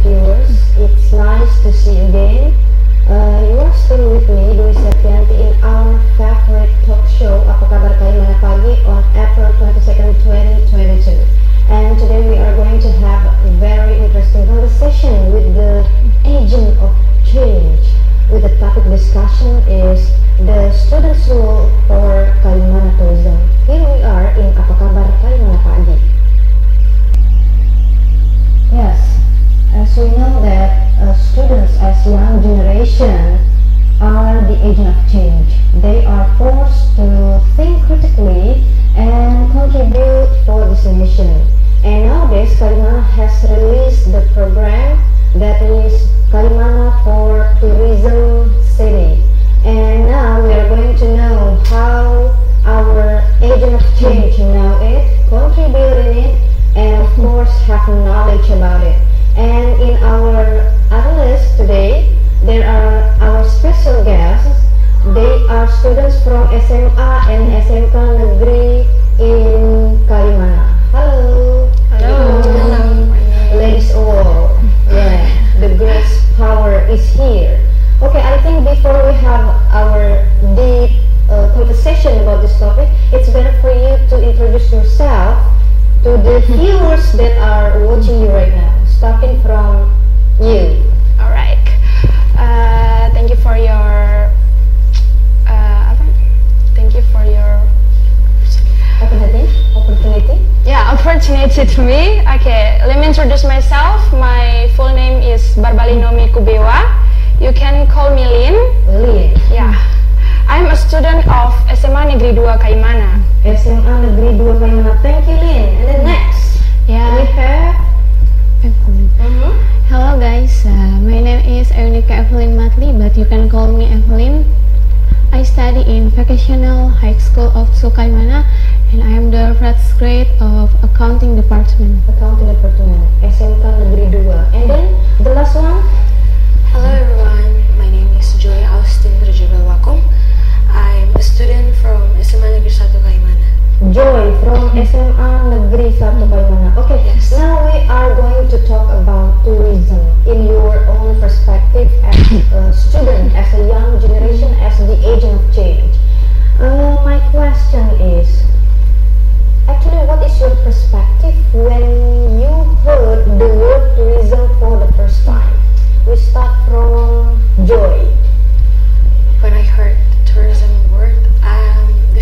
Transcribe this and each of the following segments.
viewers. It's nice to see you again. You are still with me, Dwi Septianti, in our favorite talk show, Apa Kabar Kaimana Pagi, on April 22nd, 2022. And today we are going to have a very interesting conversation with the agent of change. With the topic discussion is the student's role for Kaimana tourism. Here we are in Apa Kabar Kaimana Pagi. Yes, as we know that students as young generation are the agent of change. They are forced to think critically and contribute for this mission. And nowadays, Kaimana has released the program that is Kaimana for Tourism City. And now we are going to know how our agent of change know it, contribute in it, and of course have knowledge about it. And in our list today, there are our special guests. They are students from SMA and SMK Negeri in Kaimana. Hello. Hello. Ladies all. Yeah, the girls' power is here. Okay, I think before we have our deep conversation about this topic, it's better for you to introduce yourself to the viewers that are watching you right now, starting from you. All right. Thank you for your opportunity. Yeah, opportunity to me. Okay, let me introduce myself. My full name is Barbalinomi Kubewa. You can call me Lin. Lin. Yeah. I'm a student of SMA Negeri 2 Kaimana. SMA Negeri 2 Kaimana. Thank you, Lin. And then next, yeah, we have Evelyn. Hello guys, my name is Eunika Evelyn Matli, but you can call me Evelyn. I study in Vocational High School of Kaimana, and I am the first grade of Accounting Department. Accounting Department, SMK Negeri 2. And then the last one. Hello everyone, my name is Joy Austin Rajabelwakum. I'm a student from SMA Negeri 1 Kaimana. Joy from SMA Negeri 1 Kaimana. Okay, yes. Now we are going to talk about tourism in your own perspective as a student, as a young generation, as the agent of change. My question is, actually, what is your perspective when you heard the word tourism for the first time? We start from Joy. When I heard the tourism word, the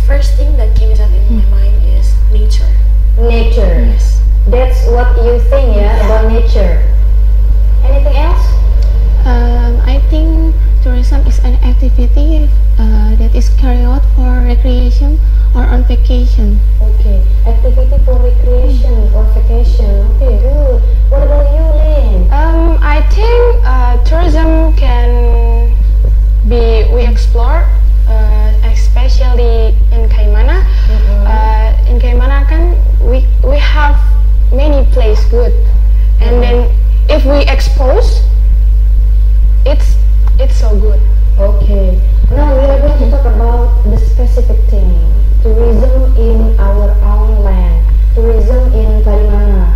first thing that came up in my mind is nature. Nature. Yes. That's what you think, yeah, about nature. Anything else? I think tourism is an activity that is carried out for recreation or on vacation. Okay, activity for recreation or vacation. Okay, good. What about you, Lin? I think tourism can be we explore, especially in Kaimana. In Kaimana kan we have many places good, and then if we expose, it's so good. Okay. Now we are going to talk about the specific thing. Tourism in our own land. Tourism in Kaimana.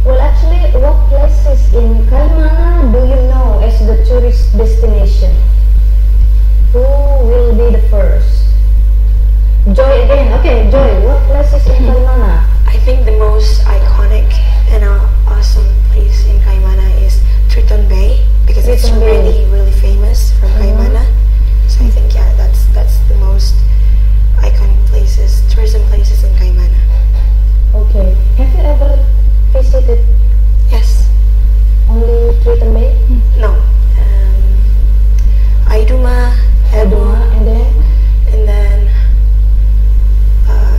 Well, actually, what places in Kaimana do you know as the tourist destination? Who will be the first? Joy again. Okay, Joy, what places in Kaimana? I think the most iconic and awesome place in Kaimana is Triton Bay, because it's Triton Bay. really famous from Kaimana. So I think that's the most iconic places, tourism places in Kaimana. Okay. Have you ever visited Yes. only Triton Bay? No. Aiduma, Eduma, and then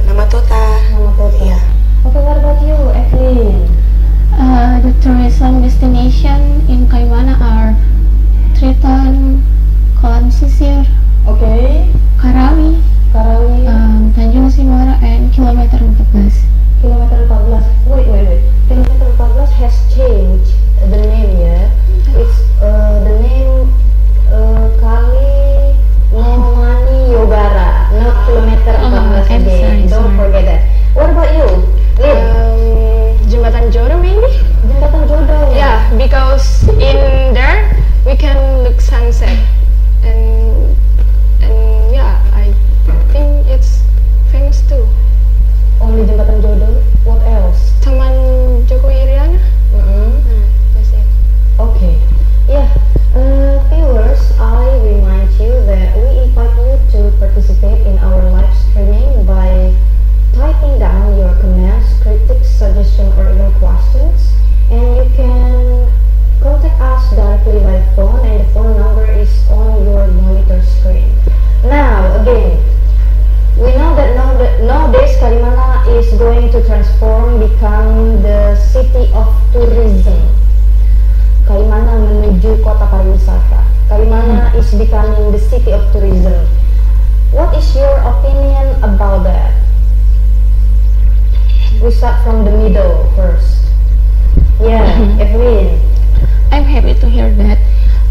Namatota. Namatota. Yeah. Okay, what about you, Evelyn? The tourism destination in Kaimana are Triton, Kolam Sisir, Okay. Karawi, Karawi, Tanjung Simora, and Kilometer 14. Kilometer 14. Wait. Kilometer 14 has changed the name, yeah? It's the name Kali Momani Yogara, not Kilometer 14 I'm again. sorry, Don't sorry. forget that. What about you, Lin? Jembatan Joro maybe? Jembatan city of tourism. What is your opinion about that? We start from the middle first. Yeah, Evelyn. I'm happy to hear that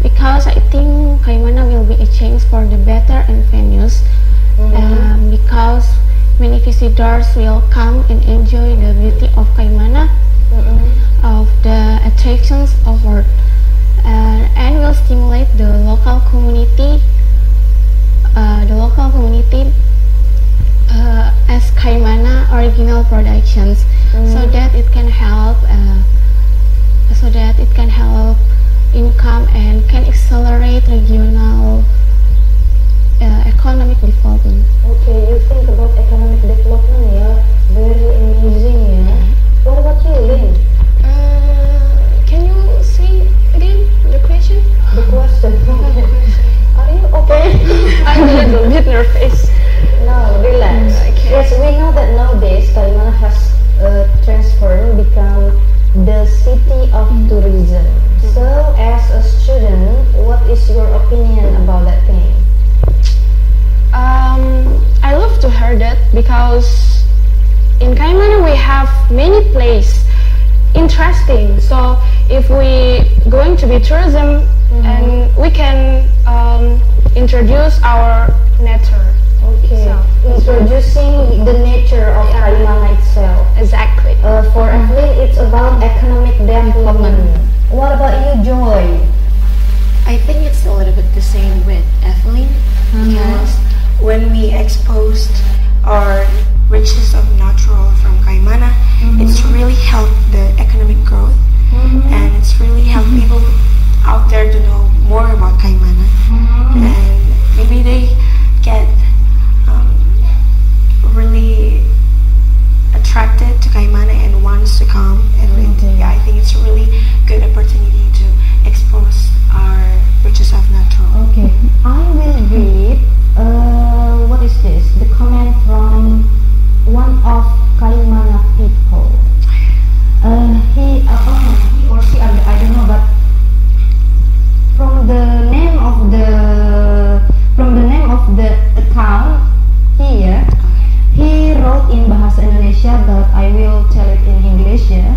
because I think Kaimana will be a change for the better and venues because many visitors will come and enjoy the beauty of Kaimana, of the attractions of Earth, and will stimulate the local community. As Kaimana original productions, so that it can help income and can accelerate regional economic development. Okay, you think about economic development, yeah, very amazing, yeah. What about you, Lynn? Can you say again the question? The question. Okay. Are you okay? I'm a little bit nervous. No, relax. Okay. Yes, we know that nowadays Kaimana has transformed, become the city of tourism. So, as a student, what is your opinion about that thing? I love to hear that because in Kaimana we have many places interesting. So if we going to be tourism, and we can introduce our nature. Okay, So, introducing the nature of Kaimana itself. exactly. For Evelyn, it's about economic development. What about you, Joy? I think it's a little bit the same with Evelyn because when we exposed our riches of natural from Kaimana, it's really helped the economic growth and it's really helped people out there to know more about Kaimana and maybe they get really attracted to Kaimana and wants to come and I think it's a really good opportunity to expose our riches of natural. Okay, I will read, what is this? The comment from one of Kaimana people. He or she, I don't know, but from the name of the account here, he wrote in Bahasa Indonesia, but I will tell it in English, yeah.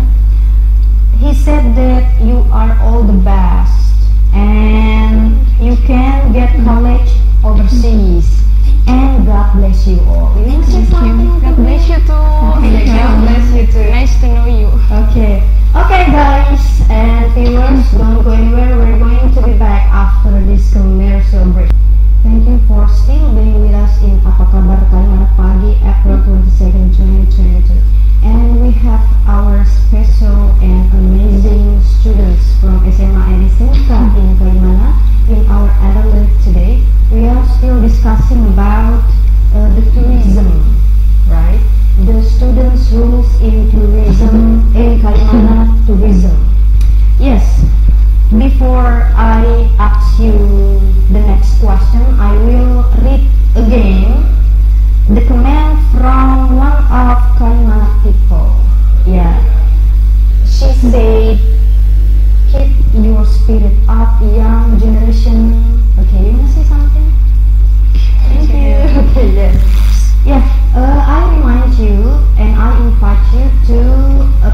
He said that you are all the best and you can get college overseas and God bless you all. You want to say something? God bless you too. God bless you too. Nice to know you. Okay. Okay guys and viewers, don't go anywhere. We're going to be back after this commercial break. Thank you for still being with us in Apa Kabar Kaimana Pagi, April 22nd, 2022. And we have our special and amazing students from SMA and SMK in Kaimana in our Adelaide today. We are still discussing about the tourism, right? The students' rules in tourism, in Kaimana tourism. Yes, before I ask you the next question, I will read again the comment from one of Kaimana people. Yeah, she said, keep your spirit up, young generation. Okay, you want to say something? Thank you. Okay, yes. Yeah, I remind you and I invite you to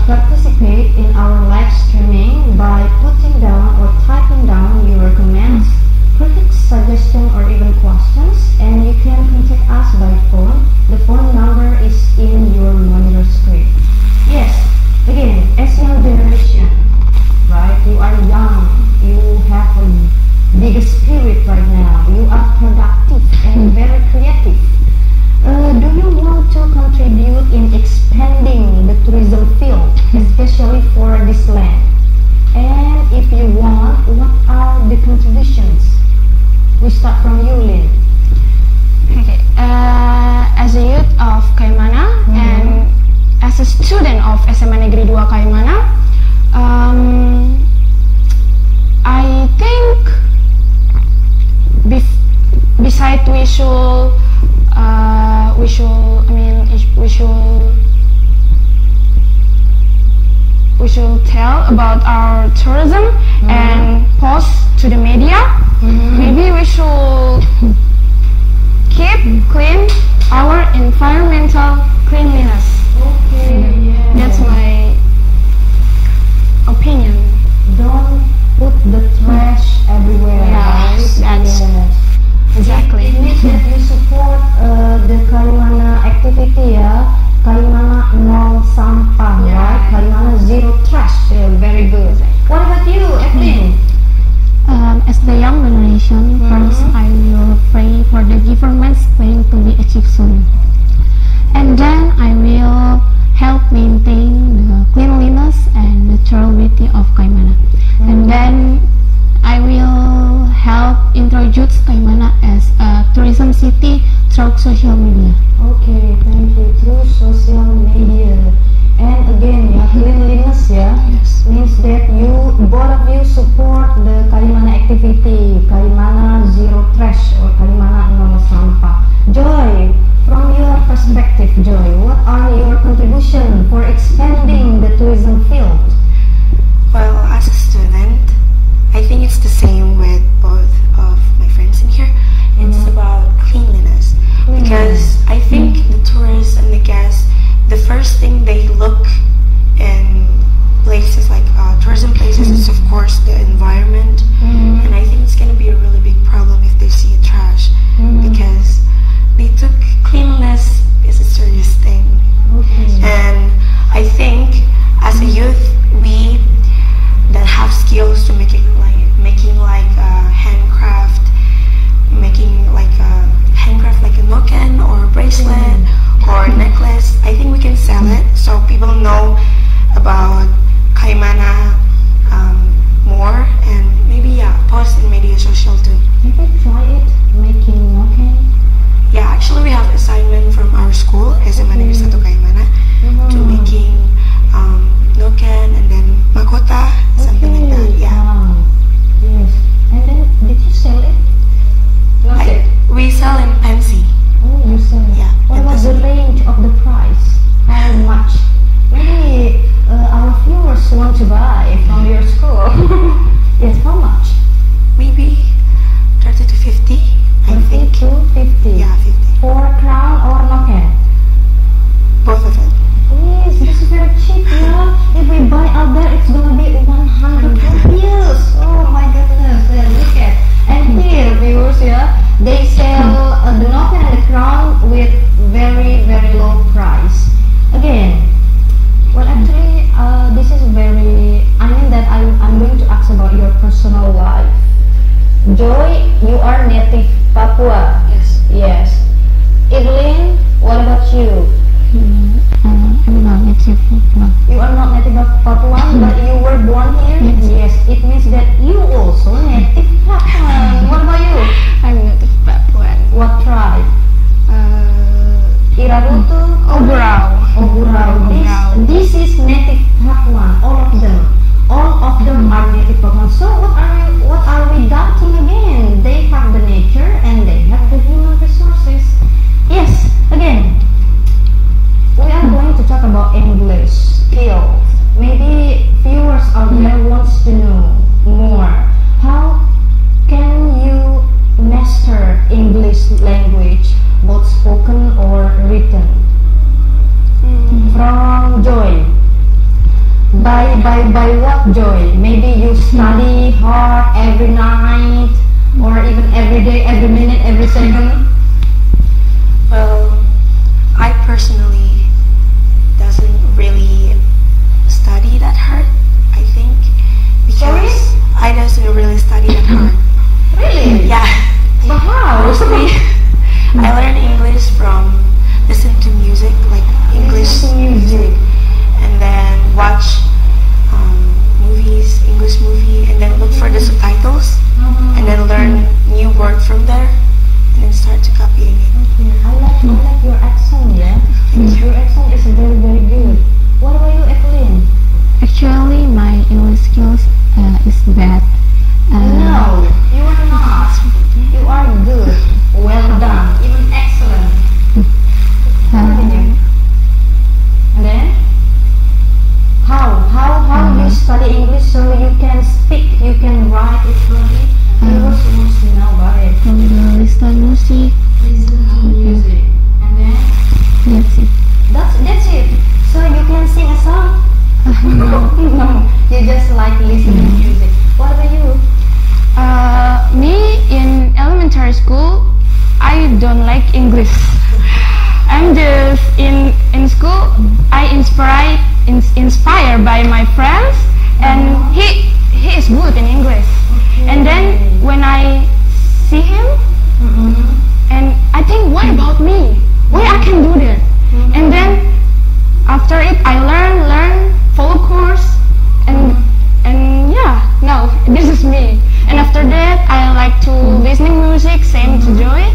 participate in our live streaming by putting down or typing down your comments, critics, suggestions, or even questions, and you can contact us by phone. The phone number is in your monitor screen. Yes, again, as young generation, right? You are young, you have a big spirit right now, you are productive and very creative. Do you want to contribute in expanding the tourism field, especially for this land? And if you want, what are the contributions? We start from you, Lynn. Okay. As a youth of Kaimana and as a student of SMA Negeri 2 Kaimana, I think besides we should tell about our tourism and post to the media. maybe we should keep clean our environmental cleanliness. Okay, yeah. That's my opinion. Don't put the trash everywhere, Yes, right? that's Yes. exactly. It means that you support the Kaimana activity, ya. Kaimana nol sampah, right? Kaimana zero trash. Yeah, very good. What about you, Evelyn? As the young generation, first I will pray for the government's plan to be achieved soon. And then I will help maintain the cleanliness and the tranquility of Kaimana. And then I will help introduce Kaimana as a tourism city through social media. Okay, thank you. Through social media. And again, ya, cleanliness, ya, means that both of you support the Kaimana activity, Kaimana zero trash or Kaimana nol sampah. Joy, from your perspective, Joy, what are your contribution for expanding the tourism field? Well, as a student, I think it's the same with both of my friends in here. It's about cleanliness. Because I think the tourists and the guests, the first thing they look in places like tourism places is of course the environment. And I think it's going to be a really big problem if they see trash. Because they took cleanliness is a serious thing. And I think as a youth, we that have skills to making like handcraft, like a noken or a bracelet or a necklace. I think we can sell it so people know about Kaimana more, and maybe post in media social too. Have you tried it, making noken? Yeah, actually we have assignment from our school, SMA Negeri 1 Kaimana, to making noken and then mahkota, something like that. Yeah. Wow. Yes. And then, did you sell it? Not yet. We sell in Pansy. Oh, you sell it. Yeah, What was the range of the price? How much? Maybe our viewers want to buy from your school. Yes, how much? Maybe 30 to 50, I 30 think. to 50. Yeah, 50. For crown or noken? Both of it. Yes, this is very cheap, yeah. If we buy out there, it's gonna be 100 rupees. Oh my goodness, look at. And here, viewers, yeah, they sell the noken and the crown with very, very low price. Again, well, actually, this is very. I mean that I'm going to ask about your personal life. Joy, you are native Papua. Yes. Yes. Evelyn, what about you? I'm not native Papua. You are not native of Papua, but you were born here? Yes. It means that you also native Papuan. What about you? I'm native Papuan. What tribe? Irarutu? Oburau. Oburau. This is native Papuan, all of them. All of them are native Papuan. So what are we doubting again? They have the nature and they have the human resources. Yes, again. We are going to talk about English skills. Maybe viewers out there wants to know more. How can you master English language, both spoken or written? From Joy. By what, Joy? Maybe you study hard every night, or even every day, every minute, every second. Well, I personally doesn't really study that hard, I think, because I doesn't really study that hard. Really? Yeah. But how? Mostly, I learn English from listen to music, like English music, and then watch movies, English movie, and then look for the subtitles, and then learn new word from there, and then start to copying it. Okay, I like your accent, yeah. Your accent is very, very good. What about you, Evelyn? Actually, my English skills is bad. No, you are not. You are good. Well done. Even excellent. Continue. And then? How you study English so you can speak, you can write it fluently? Viewers want to know about it. Listen music. Listen to music. And then That's it. that's it. So you can sing a song? No, you just like listening to music. What about you? Me in elementary school, I don't like English. I'm just in school. I inspired by my friends, and he is good in English. And then when I see him, and I think, what about me? Why I can do that? And then after it, I learn, follow course, and yeah, now this is me. And after that, I like to listening music, same to Joy,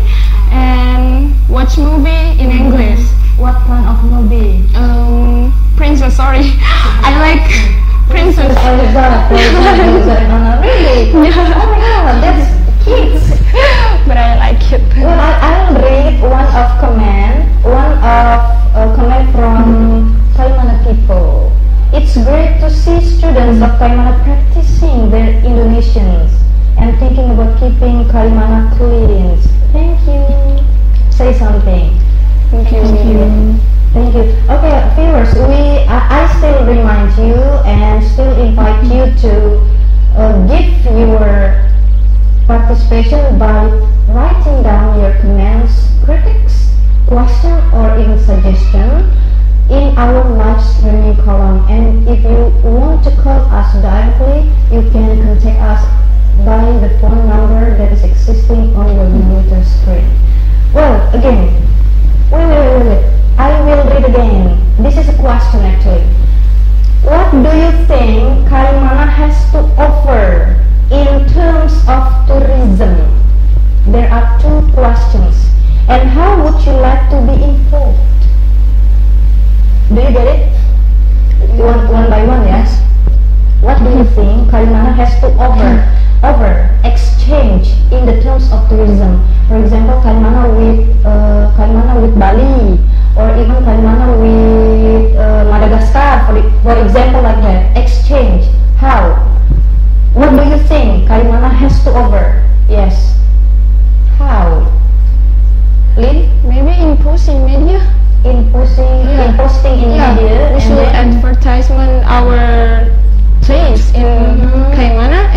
and watch movie in English. What kind of movie? Princess, sorry. I like Princess. Oh my god, really? Yeah. Oh my god, that's kids. But I like it. Well, I'll read one comment from Kaimana people. It's great to see students of Kaimana practicing their Indonesians and thinking about keeping Kaimana clean. Thank you. Say something. Thank you. Thank you. Okay, viewers, I still remind you and still invite you to give your participation by writing down your comments, critics, question, or even suggestion in our live streaming column. And if you want to call us directly, you can contact us by the phone number that is existing on your monitor screen. Well, again, wait. I will read again. This is a question actually. What do you think Kaimana has to offer in terms of tourism? There are 2 questions. And how would you like to be involved? Do you get it? One by one, yes? What do you think Kaimana has to offer exchange in the terms of tourism? For example, Kaimana with Bali, or even Kaimana with Madagascar, for example, like that. Exchange. How? What do you think Kaimana has to offer? Yes. How? Lynn? Maybe in posting media. In posting in media. We should advertisement our place in Kaimana,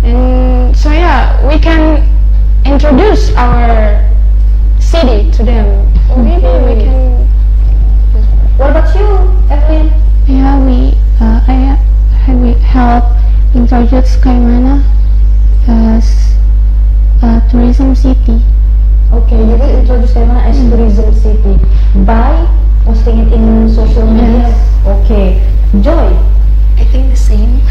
and so yeah, we can introduce our city to them. Maybe we can. What about you, Evelyn? Yeah, we help introduce Kaimana as a tourism city. Okay, you will introduce Kaimana as tourism city by posting it in social media. Yes. Okay, Joy. I think the same.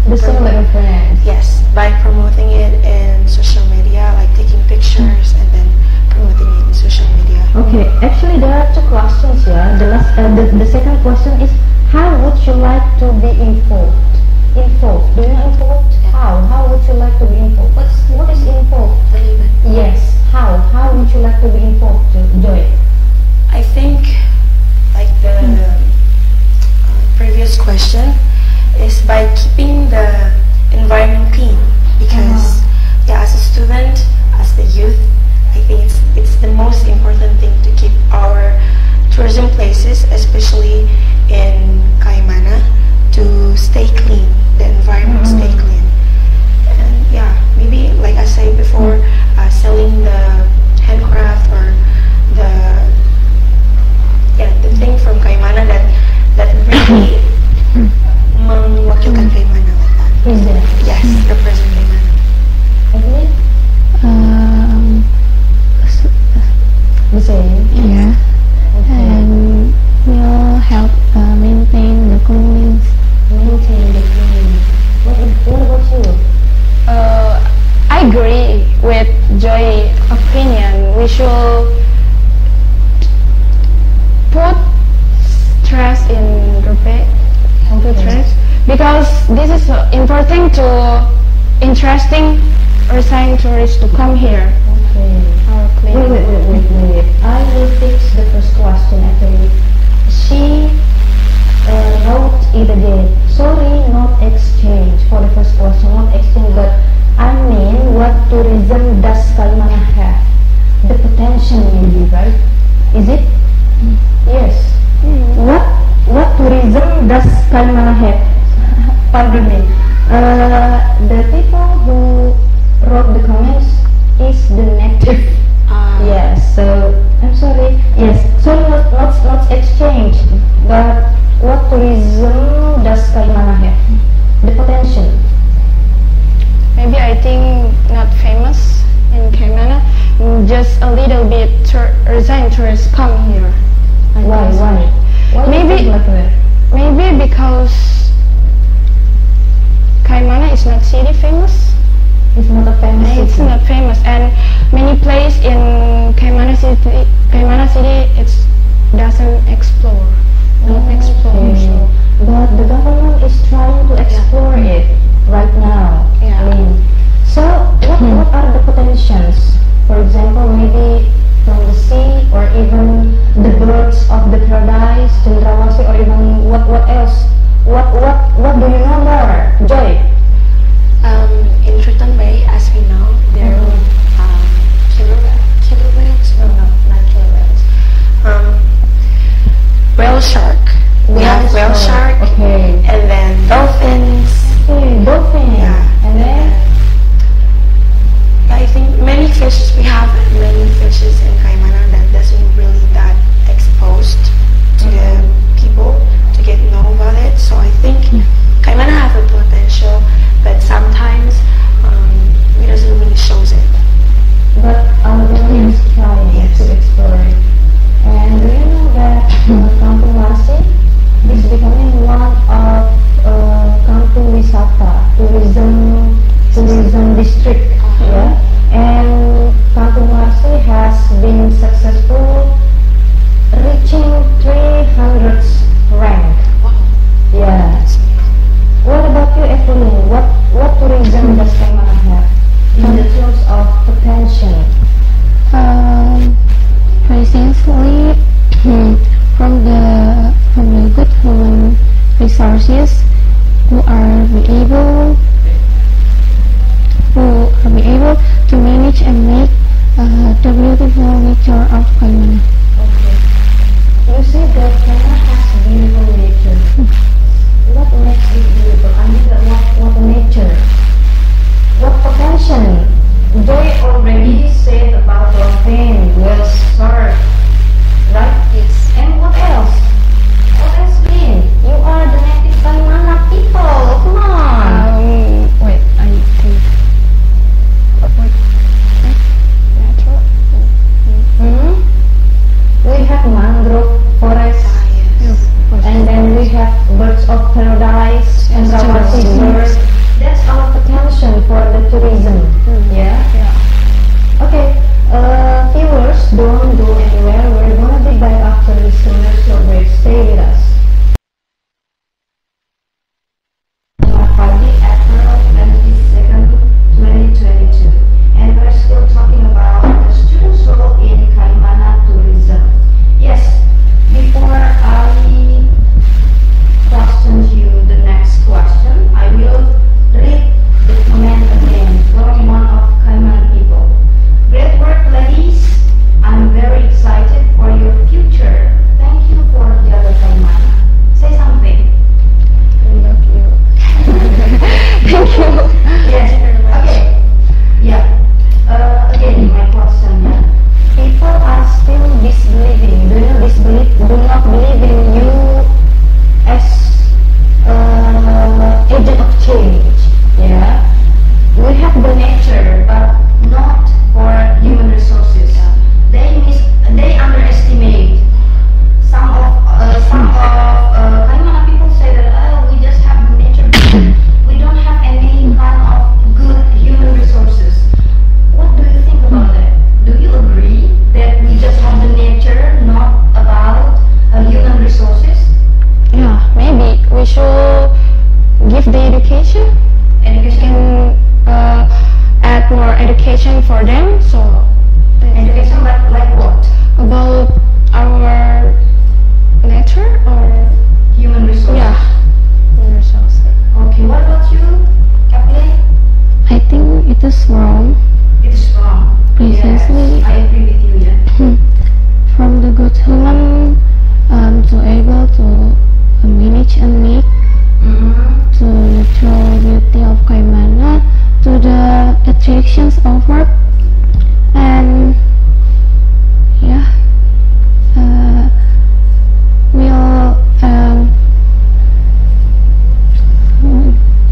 The same like your friends. Yes, by promoting it in social media, like taking pictures and then promoting it in social media. Okay, actually there are 2 questions here. The second question is, how would you like to be involved? Involved. Do you know involved? Yeah. How would you like to be involved? What is involved? Yes. How would you like to be involved, Joy? I think, like the previous question, is by keeping the environment clean. Because, as a student, as the youth, I think it's the most important thing to keep our tourism places, especially in Kaimana, to stay clean. The environment stay clean. And maybe like I said before, selling the handcraft or the thing from Kaimana that really mewakilkan Kaimana like that. Present. Yes, represent Kaimana. Evelyn? The same. Yeah, Okay. and we'll help maintain the cleanliness. Maintain the clean. What about you? I agree with Joy's opinion. We should put stress in because this is important to interesting or sign tourists to come here. Okay. Our clinic. Wait. I will fix the first question actually. She wrote it again. Sorry, not exchange for the first question, not exchange, but I mean, what tourism does Kaimana have? The potential, maybe, right? Is it? Yes. What tourism does Kaimana have? Pardon me. The people who wrote the comments is the native. Yes. So I'm sorry. Yes. So let's exchange. But what tourism does Kaimana have? The potential. Maybe I think not famous in Kaimana. Just a little bit resign tourists come here. Why? Maybe because Kaimana is not city famous. It's not a famous It's city. not famous, and many places in Kaimana city it doesn't explore. Not explore. Okay. So. But the government is trying to explore it right now. Yeah. I mean, so what are the potentials? For example, maybe from the sea, or even the birds of the paradise, cendrawasih, or even what else? What do you know more, Joy? In Triton Bay, as we know, there are killer whales. No, not killer whales. Whale shark. We have whale shark. Okay. And then dolphins. Okay, dolphin. Yeah. And then I think many fishes. We have many fishes in Kaimana that doesn't really that exposed to the people to get know about it. So I think Kaimana have a potential, but sometimes it doesn't really shows it. but our government is trying to explore it. And do you know that Kampung Marsi is becoming one of Kampung Wisata, tourism district. Yeah? And Kampung Marsi has been successful, reaching 300th rank. Wow. Yeah. What about you, Evelyn? What tourism does Kaimana have in the terms of potential? Recently, from the good human resources who are be able to manage and make the beautiful nature of Kaimana. Okay. You say that Kaimana has beautiful nature. What makes it beautiful? I mean, what nature? What potential? Joy already said about dolphin, whale shark, right? Yes. And what else? What else, Lynn? You are the native Kaimana people. Come on. Wait, I think. Wait. Natural. We have mangrove forest. And then we have birds of paradise and rawasi birds. That's our potential for the tourism. Yeah? Okay. Viewers, don't go anywhere. We're gonna be back after this commercial break. Stay with us. Selamat pagi, April 22nd, 2022. And we're still talking about the students' role in Kaimana tourism. Yes, before I question you the next question, I will read the comment again from one of Kaimana people. Great work, ladies. I'm very excited for your future. Thank you for Jaga Kaimana. Say something. Thank you. Thank you. Yes. Okay. Yeah. Again, my question. Yeah. People are still disbelieving. Do not believe in you as agent of change. Yeah. We have the nature, but not for human resources. They underestimate. Some of Kaimana people say that we just have the nature. We don't have any kind of good human resources. What do you think about that? Do you agree that we just have the nature, not about human resources? Yeah, maybe we should give the education and add more education for them. So Education, but like what? about our nature or Human resources. resources. Okay, what about you, Kathleen? I think it it is wrong. It is wrong. Precisely. Yes, I agree with you. Yeah. From the good human to able to manage and make, to natural beauty of Kaimana, to the attractions of work, and yeah, we'll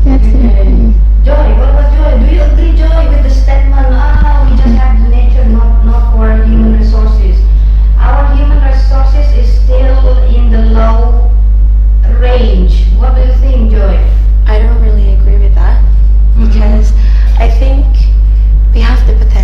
that's it. Joy, what about Joy? Do you agree, Joy, with the statement, we just have the nature, not for human resources? Our human resources is still in the low range. What do you think, Joy? I don't really agree with that because I think we have the potential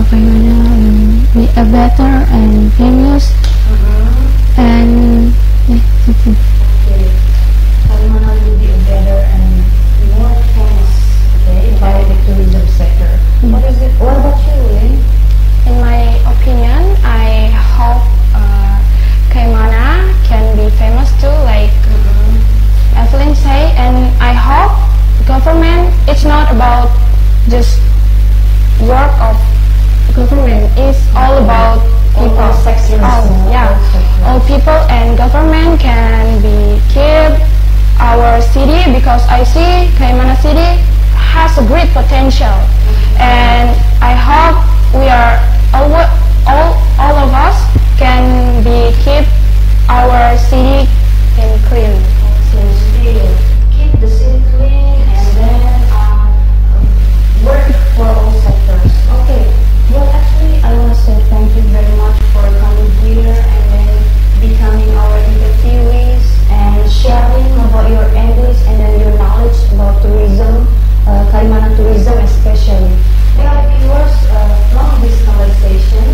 Kaimana will be a better and famous and Okay. Kaimana will be a better and more famous, okay, by the tourism sector. What is it? What about you, Lynn? In my opinion, I hope Kaimana can be famous too, like Evelyn say, and I hope government, it's not about just work of government, it's all about people. All sectors, Yeah, all people and government can be keep our city, because I see Kaimana City has a great potential, and I hope we are all of us can be keep our city in clean. Keep the city clean and then work for all sectors. Okay. Well, actually, I want to say thank you very much for coming here and then becoming our interviewees and sharing about your English and then your knowledge about tourism, Kaimana tourism especially. Well, viewers, from this conversation,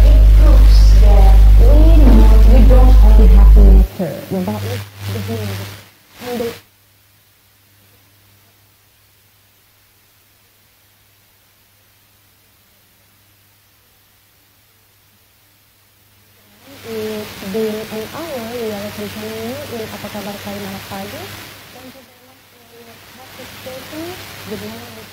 it proves that we don't only have to matter, but we begin It's been an hour. We are continuing in Apa Kabar Kaimana Pagi. Thank you very much for your participation. Good morning.